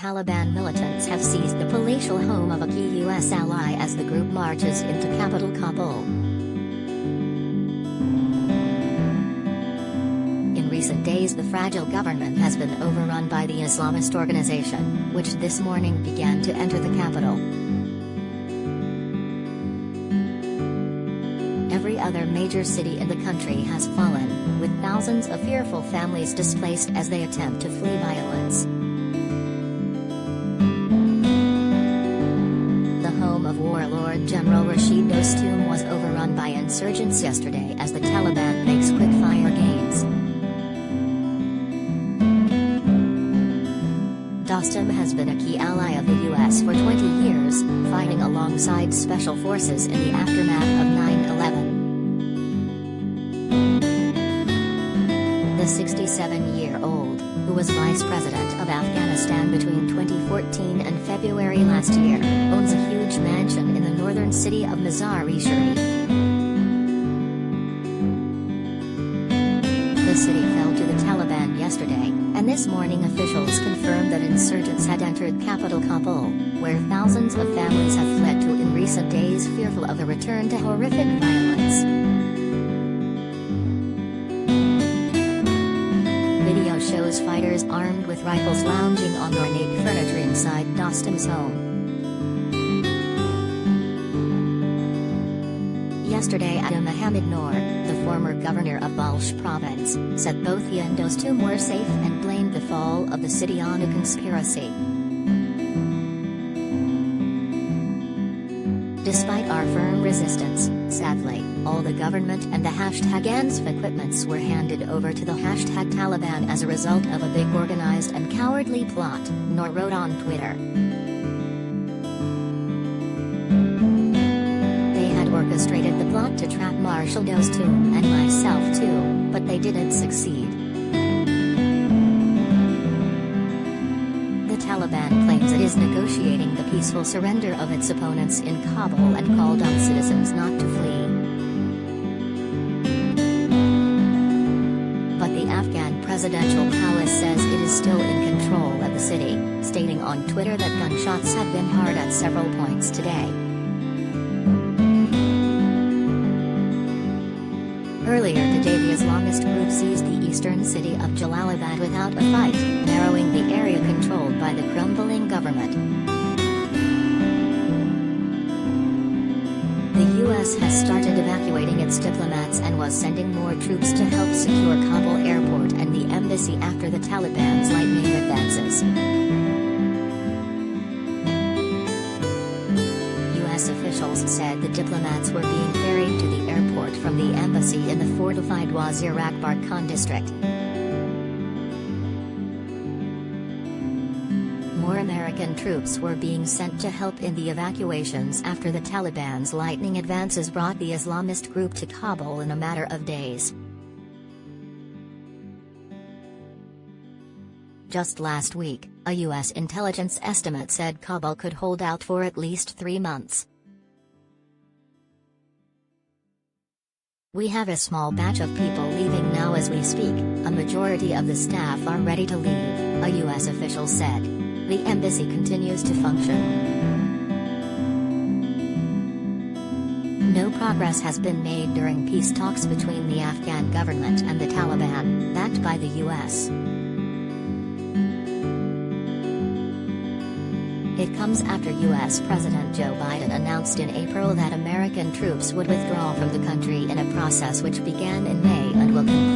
Taliban militants have seized the palatial home of a key U.S. ally as the group marches into capital Kabul. In recent days, the fragile government has been overrun by the Islamist organization, which this morning began to enter the capital. Every other major city in the country has fallen, with thousands of fearful families displaced as they attempt to flee violence. The home of warlord General Rashid Dostum was overrun by insurgents yesterday as the Taliban makes quick-fire gains. Dostum has been a key ally of the U.S. for 20 years, fighting alongside special forces in the aftermath of 9/11. The 67-year-old, who was vice president of Afghanistan between 2014 and February last year, owns a huge mansion in the northern city of Mazar-e-Sharif. The city fell to the Taliban yesterday, and this morning officials confirmed that insurgents had entered capital Kabul, where thousands of families have fled to in recent days, fearful of a return to horrific violence. Video shows fighters armed with rifles lounging on ornate furniture inside Dostum's home. Yesterday, Adam Mohammed Noor, the former governor of Balch province, said both he and Dostum were safe and blamed the fall of the city on a conspiracy. Despite our firm resistance, sadly, all the government and the #ANSF equipments were handed over to the #Taliban as a result of a big organized and cowardly plot, Noor wrote on Twitter. Orchestrated the plot to trap Marshal Dostum and myself too, but they didn't succeed. The Taliban claims it is negotiating the peaceful surrender of its opponents in Kabul and called on citizens not to flee. But the Afghan presidential palace says it is still in control of the city, stating on Twitter that gunshots have been heard at several points today. Earlier today, the Islamist group seized the eastern city of Jalalabad without a fight, narrowing the area controlled by the crumbling government. The U.S. has started evacuating its diplomats and was sending more troops to help secure Kabul airport and the embassy after the Taliban's lightning advances. U.S. officials said the diplomats were being ferried to the airport from the embassy in the fortified Wazir Akbar Khan district. More American troops were being sent to help in the evacuations after the Taliban's lightning advances brought the Islamist group to Kabul in a matter of days. Just last week, a U.S. intelligence estimate said Kabul could hold out for at least 3 months. We have a small batch of people leaving now as we speak. A majority of the staff are ready to leave, a U.S. official said. The embassy continues to function. No progress has been made during peace talks between the Afghan government and the Taliban, backed by the U.S. It comes after U.S. President Joe Biden announced in April that American troops would withdraw from the country in a process which began in May and will conclude